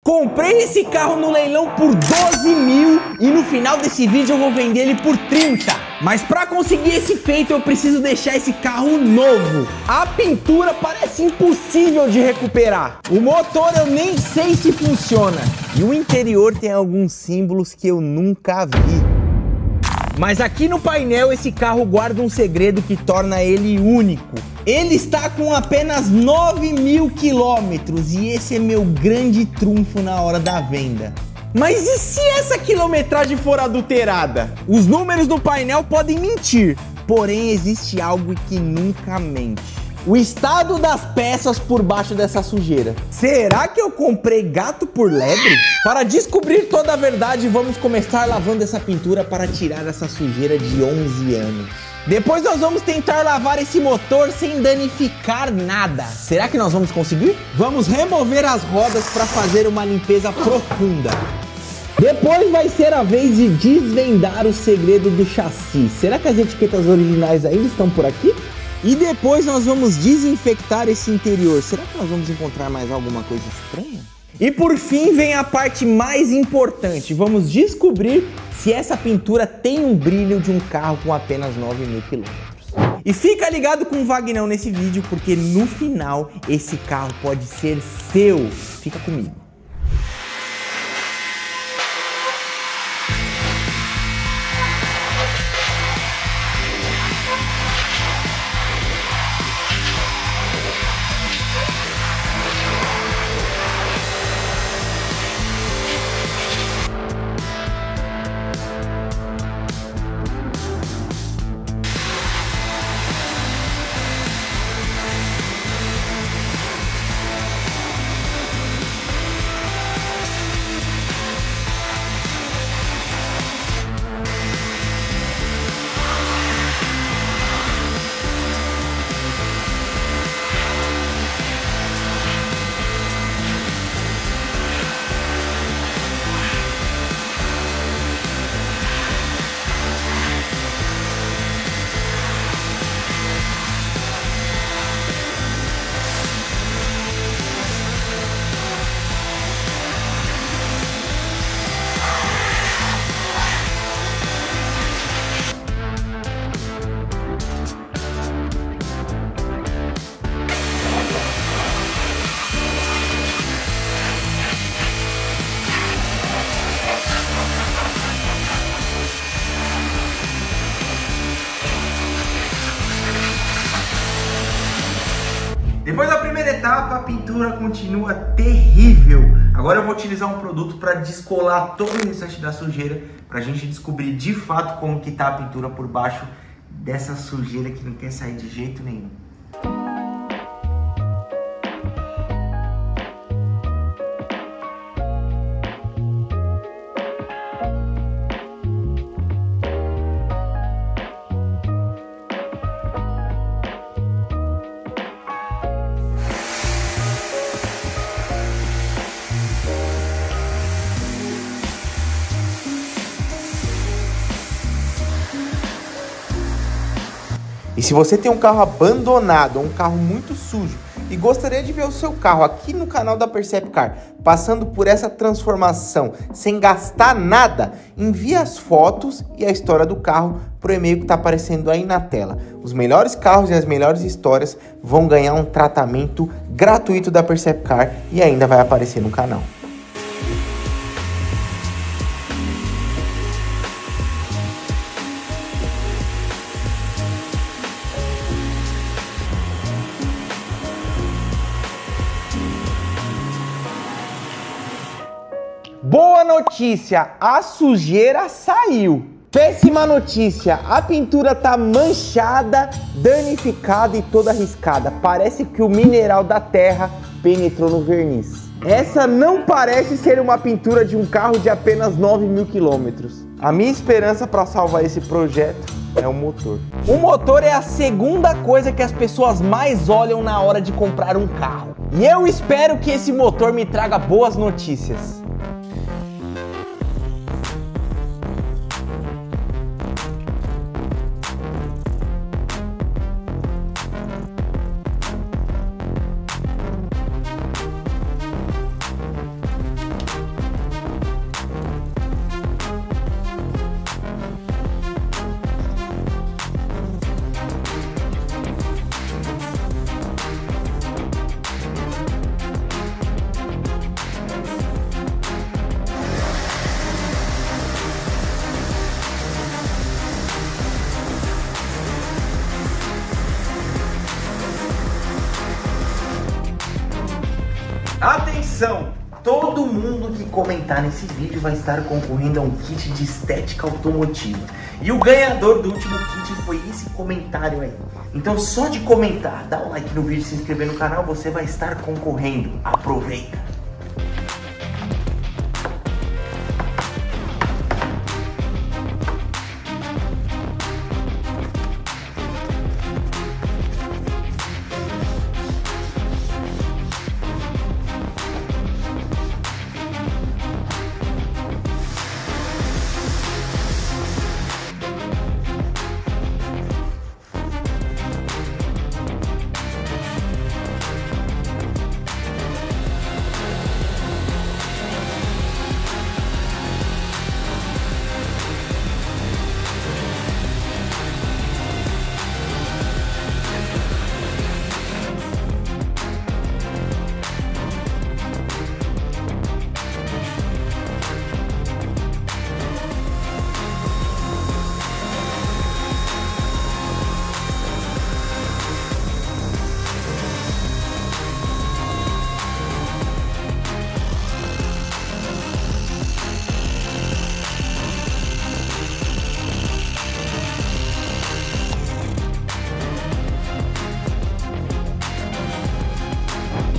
Comprei esse carro no leilão por 12 mil e no final desse vídeo eu vou vender ele por 30. Mas para conseguir esse feito eu preciso deixar esse carro novo. A pintura parece impossível de recuperar. O motor eu nem sei se funciona. E o interior tem alguns símbolos que eu nunca vi. Mas aqui no painel esse carro guarda um segredo que torna ele único. Ele está com apenas 9 mil quilômetros e esse é meu grande trunfo na hora da venda. Mas e se essa quilometragem for adulterada? Os números do painel podem mentir, porém existe algo que nunca mente. O estado das peças por baixo dessa sujeira. Será que eu comprei gato por lebre? Para descobrir toda a verdade, vamos começar lavando essa pintura para tirar essa sujeira de 11 anos. Depois nós vamos tentar lavar esse motor sem danificar nada. Será que nós vamos conseguir? Vamos remover as rodas para fazer uma limpeza profunda. Depois vai ser a vez de desvendar o segredo do chassi. Será que as etiquetas originais ainda estão por aqui? E depois nós vamos desinfectar esse interior. Será que nós vamos encontrar mais alguma coisa estranha? E por fim vem a parte mais importante. Vamos descobrir se essa pintura tem um brilho de um carro com apenas 9 mil quilômetros. E fica ligado com o Vagnão nesse vídeo, porque no final esse carro pode ser seu. Fica comigo. Depois da primeira etapa, a pintura continua terrível. Agora eu vou utilizar um produto para descolar todo o restante da sujeira, para a gente descobrir de fato como que tá a pintura por baixo dessa sujeira que não quer sair de jeito nenhum. E se você tem um carro abandonado, um carro muito sujo e gostaria de ver o seu carro aqui no canal da Percepcar passando por essa transformação sem gastar nada, envie as fotos e a história do carro para o e-mail que está aparecendo aí na tela. Os melhores carros e as melhores histórias vão ganhar um tratamento gratuito da Percepcar e ainda vai aparecer no canal. Boa notícia, a sujeira saiu. Péssima notícia, a pintura tá manchada, danificada e toda riscada. Parece que o mineral da terra penetrou no verniz. Essa não parece ser uma pintura de um carro de apenas 9 mil quilômetros. A minha esperança para salvar esse projeto é o motor. O motor é a segunda coisa que as pessoas mais olham na hora de comprar um carro. E eu espero que esse motor me traga boas notícias. Todo mundo que comentar nesse vídeo vai estar concorrendo a um kit de estética automotiva. E o ganhador do último kit foi esse comentário aí. Então só de comentar, dá um like no vídeo e se inscrever no canal, você vai estar concorrendo. Aproveita!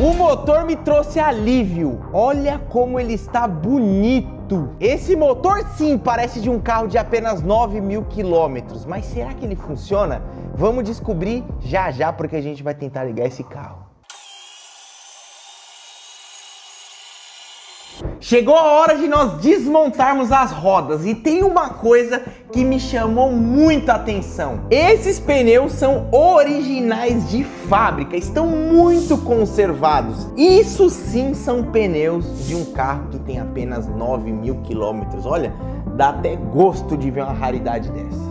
O motor me trouxe alívio. Olha como ele está bonito. Esse motor sim parece de um carro de apenas 9.000 quilômetros. Mas será que ele funciona? Vamos descobrir já já, porque a gente vai tentar ligar esse carro. Chegou a hora de nós desmontarmos as rodas e tem uma coisa que me chamou muita atenção. Esses pneus são originais de fábrica, estão muito conservados. Isso sim são pneus de um carro que tem apenas 9.000 quilômetros. Olha, dá até gosto de ver uma raridade dessa.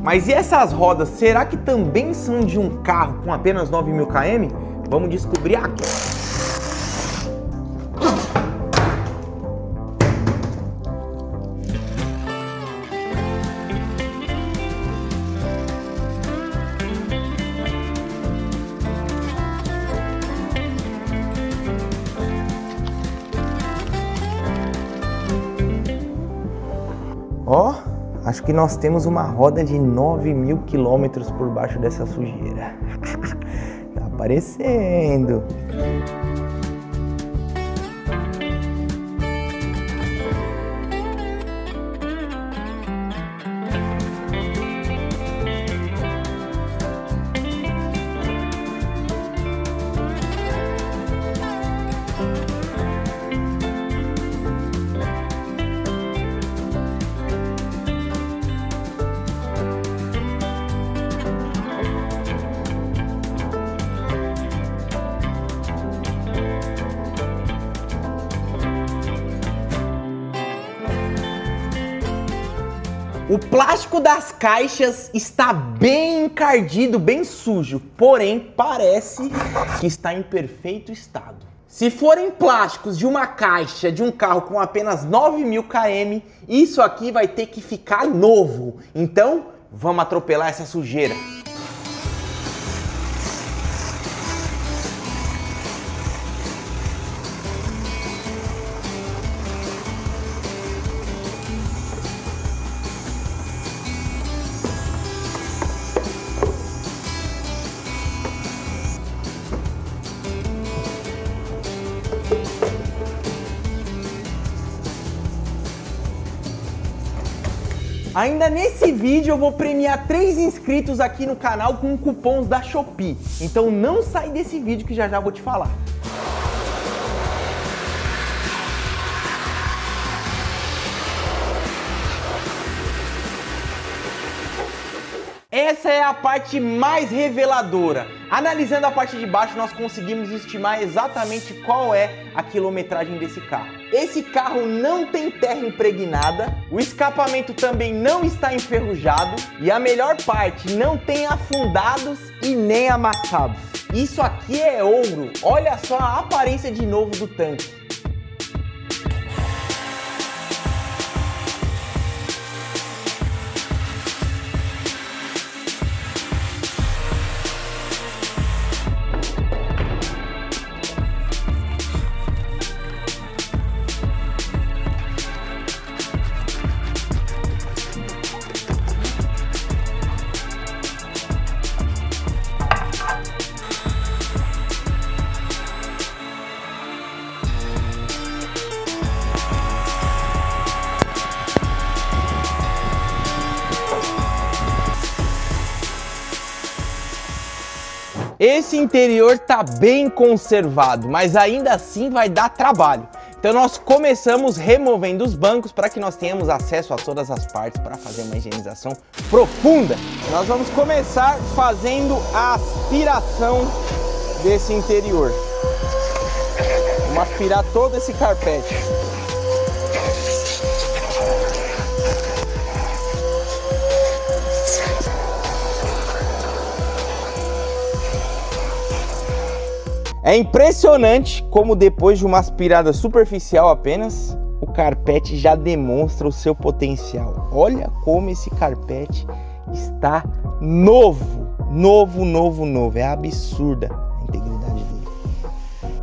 Mas e essas rodas, será que também são de um carro com apenas 9.000 km? Vamos descobrir agora. Ó, acho que nós temos uma roda de 9.000 quilômetros por baixo dessa sujeira. Tá aparecendo. O plástico das caixas está bem encardido, bem sujo, porém parece que está em perfeito estado. Se forem plásticos de uma caixa de um carro com apenas 9.000 km, isso aqui vai ter que ficar novo. Então, vamos atropelar essa sujeira. Ainda nesse vídeo eu vou premiar 3 inscritos aqui no canal com cupons da Shopee. Então não sai desse vídeo que já já vou te falar. Essa é a parte mais reveladora. Analisando a parte de baixo, nós conseguimos estimar exatamente qual é a quilometragem desse carro. Esse carro não tem terra impregnada, o escapamento também não está enferrujado e a melhor parte, não tem afundados e nem amassados. Isso aqui é ouro. Olha só a aparência de novo do tanque. Esse interior tá bem conservado, mas ainda assim vai dar trabalho. Então nós começamos removendo os bancos para que nós tenhamos acesso a todas as partes para fazer uma higienização profunda. Nós vamos começar fazendo a aspiração desse interior. Vamos aspirar todo esse carpete. É impressionante como depois de uma aspirada superficial apenas, o carpete já demonstra o seu potencial. Olha como esse carpete está novo, novo. É absurda a integridade dele.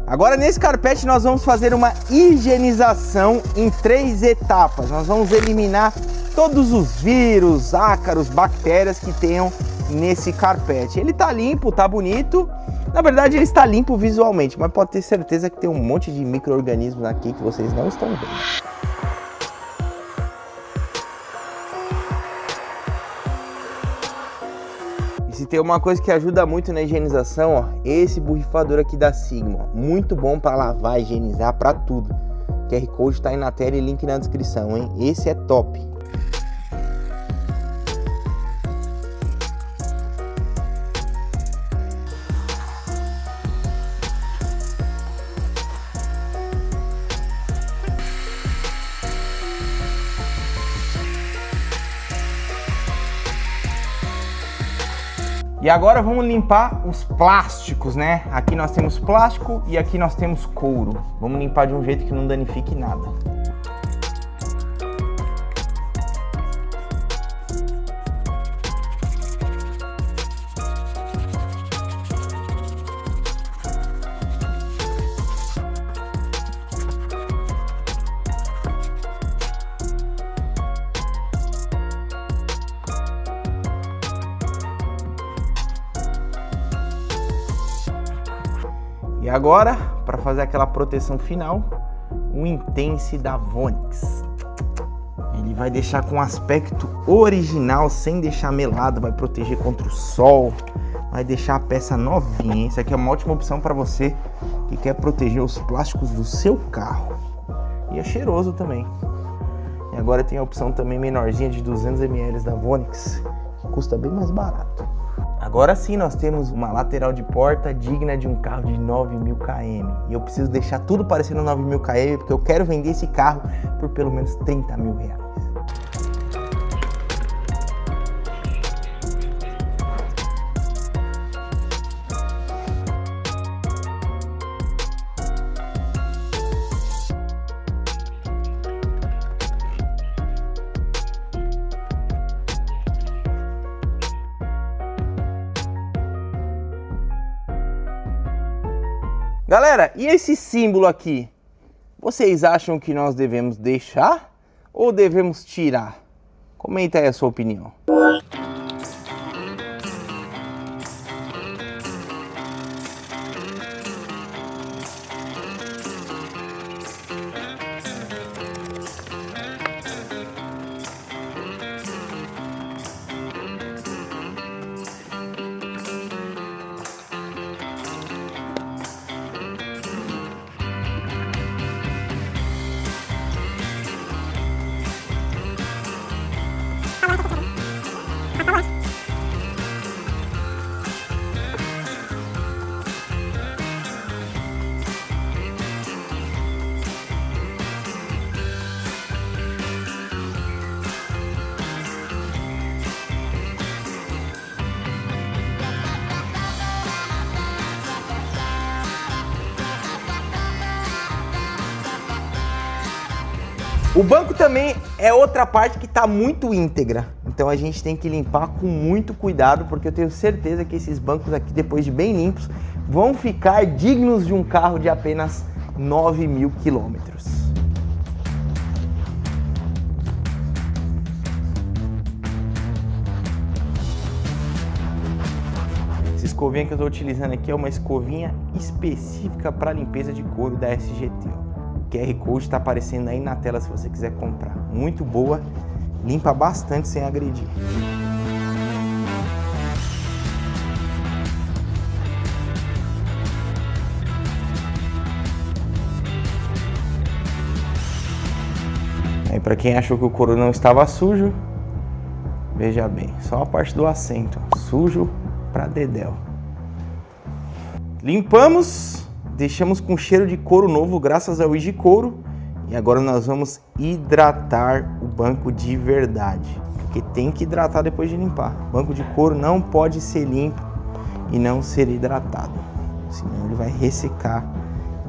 Agora nesse carpete nós vamos fazer uma higienização em 3 etapas. Nós vamos eliminar todos os vírus, ácaros, bactérias que tenham nesse carpete. Ele tá limpo, tá bonito. Na verdade ele está limpo visualmente, mas pode ter certeza que tem um monte de micro-organismos aqui que vocês não estão vendo. E se tem uma coisa que ajuda muito na higienização, ó, esse borrifador aqui da Sigma, ó, muito bom para lavar, higienizar, para tudo. O QR Code tá aí na tela e link na descrição, hein? Esse é top. E agora vamos limpar os plásticos, né? Aqui nós temos plástico e aqui nós temos couro. Vamos limpar de um jeito que não danifique nada. E agora, para fazer aquela proteção final, o Intense da Vonix. Ele vai deixar com aspecto original, sem deixar melado, vai proteger contra o sol, vai deixar a peça novinha, hein? Isso aqui é uma ótima opção para você que quer proteger os plásticos do seu carro. E é cheiroso também. E agora tem a opção também menorzinha de 200 ml da Vonix, que custa bem mais barato. Agora sim nós temos uma lateral de porta digna de um carro de 9.000 km. E eu preciso deixar tudo parecendo 9.000 km porque eu quero vender esse carro por pelo menos 30 mil reais. Galera, e esse símbolo aqui? Vocês acham que nós devemos deixar ou devemos tirar? Comenta aí a sua opinião. O banco também é outra parte que está muito íntegra, então a gente tem que limpar com muito cuidado, porque eu tenho certeza que esses bancos aqui, depois de bem limpos, vão ficar dignos de um carro de apenas 9.000 quilômetros. Essa escovinha que eu estou utilizando aqui é uma escovinha específica para limpeza de couro da SGT. O QR Code está aparecendo aí na tela se você quiser comprar. Muito boa, limpa bastante sem agredir. Para quem achou que o couro não estava sujo, veja bem, só a parte do assento, sujo pra dedéu. Limpamos, deixamos com cheiro de couro novo graças ao Igicouro. E agora nós vamos hidratar o banco de verdade, porque tem que hidratar depois de limpar. Banco de couro não pode ser limpo e não ser hidratado, senão ele vai ressecar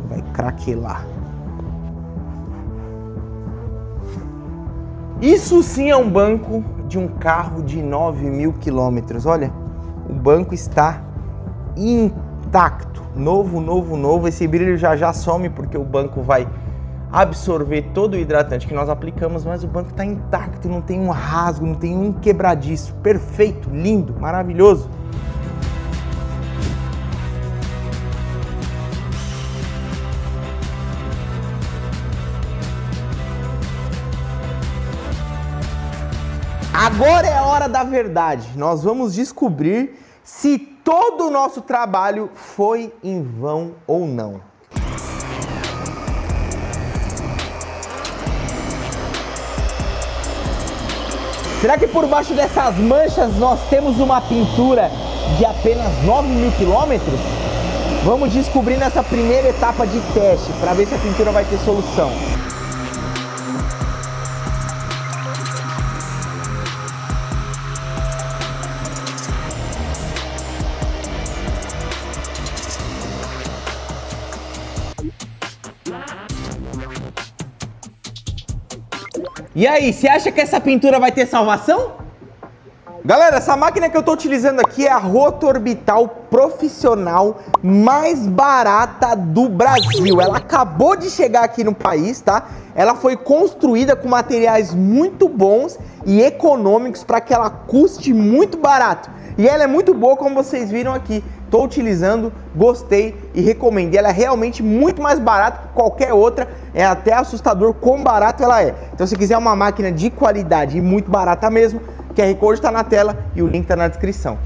e vai craquelar. Isso sim é um banco de um carro de 9.000 quilômetros. Olha, o banco está intacto, novo. Esse brilho já some porque o banco vai absorver todo o hidratante que nós aplicamos, mas o banco está intacto, não tem um rasgo, não tem um quebradiço. Perfeito, lindo, maravilhoso. Agora é a hora da verdade. Nós vamos descobrir se todo o nosso trabalho foi em vão ou não. Será que por baixo dessas manchas nós temos uma pintura de apenas 9.000 quilômetros? Vamos descobrir nessa primeira etapa de teste para ver se a pintura vai ter solução. E aí, você acha que essa pintura vai ter salvação? Galera, essa máquina que eu tô utilizando aqui é a Roto Orbital profissional mais barata do Brasil. Ela acabou de chegar aqui no país, tá? Ela foi construída com materiais muito bons e econômicos para que ela custe muito barato. E ela é muito boa, como vocês viram aqui. Tô utilizando, gostei e recomendo. Ela é realmente muito mais barata que qualquer outra. É até assustador quão barato ela é. Então, se quiser uma máquina de qualidade e muito barata mesmo, o QR Code está na tela e o link está na descrição.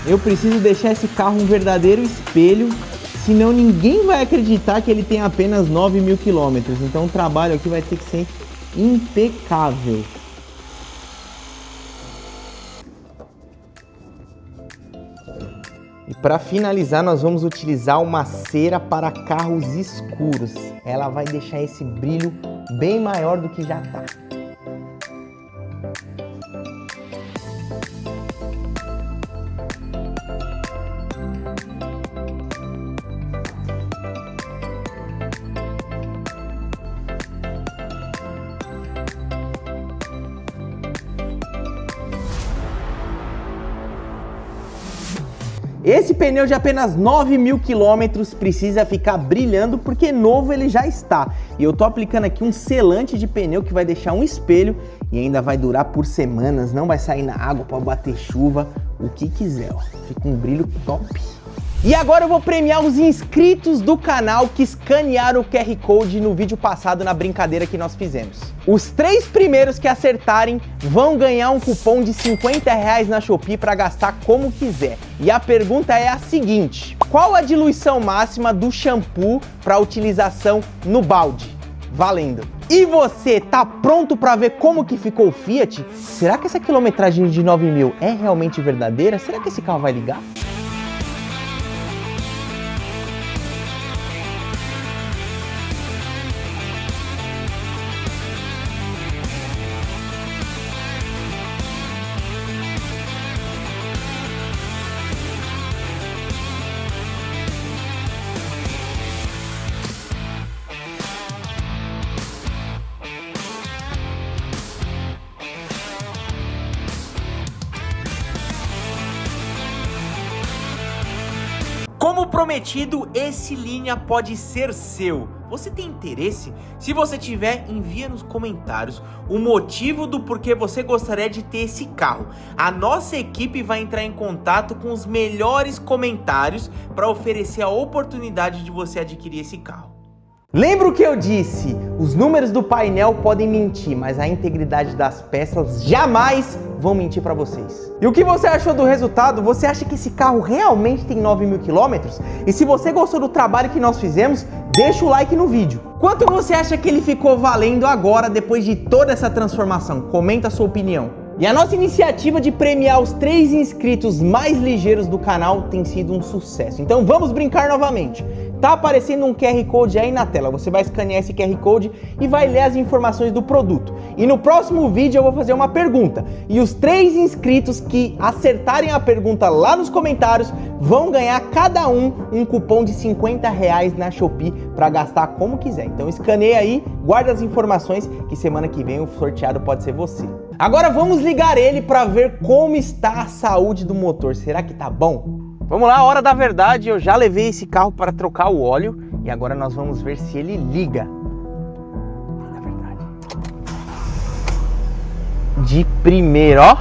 Eu preciso deixar esse carro um verdadeiro espelho, senão ninguém vai acreditar que ele tem apenas 9.000 quilômetros. Então o trabalho aqui vai ter que ser impecável. E para finalizar, nós vamos utilizar uma cera para carros escuros. Ela vai deixar esse brilho bem maior do que já está. Esse pneu de apenas 9.000 quilômetros precisa ficar brilhando porque novo ele já está. E eu tô aplicando aqui um selante de pneu que vai deixar um espelho e ainda vai durar por semanas, não vai sair na água para bater chuva, o que quiser, ó. Fica um brilho top. E agora eu vou premiar os inscritos do canal que escanearam o QR Code no vídeo passado na brincadeira que nós fizemos. Os 3 primeiros que acertarem vão ganhar um cupom de R$50 na Shopee para gastar como quiser. E a pergunta é a seguinte: qual a diluição máxima do shampoo para utilização no balde? Valendo! E você tá pronto para ver como que ficou o Fiat? Será que essa quilometragem de 9.000 é realmente verdadeira? Será que esse carro vai ligar? Como prometido, esse linha pode ser seu. Você tem interesse? Se você tiver, envia nos comentários o motivo do porquê você gostaria de ter esse carro. A nossa equipe vai entrar em contato com os melhores comentários para oferecer a oportunidade de você adquirir esse carro. Lembra o que eu disse? Os números do painel podem mentir, mas a integridade das peças jamais vão mentir para vocês. E o que você achou do resultado? Você acha que esse carro realmente tem 9.000 quilômetros? E se você gostou do trabalho que nós fizemos, deixa o like no vídeo. Quanto você acha que ele ficou valendo agora, depois de toda essa transformação? Comenta a sua opinião. E a nossa iniciativa de premiar os 3 inscritos mais ligeiros do canal tem sido um sucesso. Então vamos brincar novamente. Tá aparecendo um QR Code aí na tela, você vai escanear esse QR Code e vai ler as informações do produto. E no próximo vídeo eu vou fazer uma pergunta, e os 3 inscritos que acertarem a pergunta lá nos comentários vão ganhar cada um cupom de R$50 na Shopee para gastar como quiser. Então escaneia aí, guarda as informações que semana que vem o sorteado pode ser você. Agora vamos ligar ele para ver como está a saúde do motor, será que tá bom? Vamos lá, hora da verdade, eu já levei esse carro para trocar o óleo e agora nós vamos ver se ele liga. Na verdade. De primeiro, ó.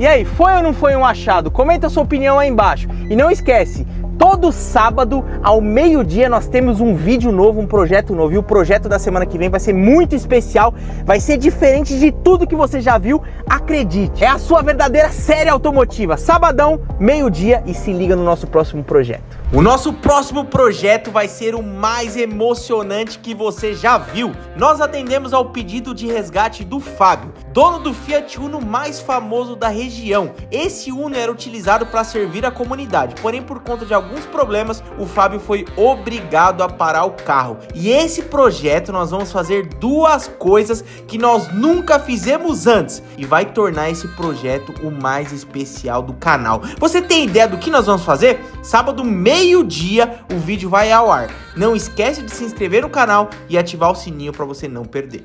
E aí, foi ou não foi um achado? Comenta a sua opinião aí embaixo. E não esquece, todo sábado ao meio-dia nós temos um vídeo novo, um projeto novo. E o projeto da semana que vem vai ser muito especial, vai ser diferente de tudo que você já viu, acredite. É a sua verdadeira série automotiva. Sabadão, meio-dia, e se liga no nosso próximo projeto. O nosso próximo projeto vai ser o mais emocionante que você já viu. Nós atendemos ao pedido de resgate do Fábio, dono do Fiat Uno mais famoso da região. Esse Uno era utilizado para servir a comunidade, porém por conta de alguns problemas, o Fábio foi obrigado a parar o carro. E esse projeto nós vamos fazer 2 coisas que nós nunca fizemos antes e vai tornar esse projeto o mais especial do canal. Você tem ideia do que nós vamos fazer? Sábado, meio-dia, o vídeo vai ao ar. Não esquece de se inscrever no canal e ativar o sininho para você não perder.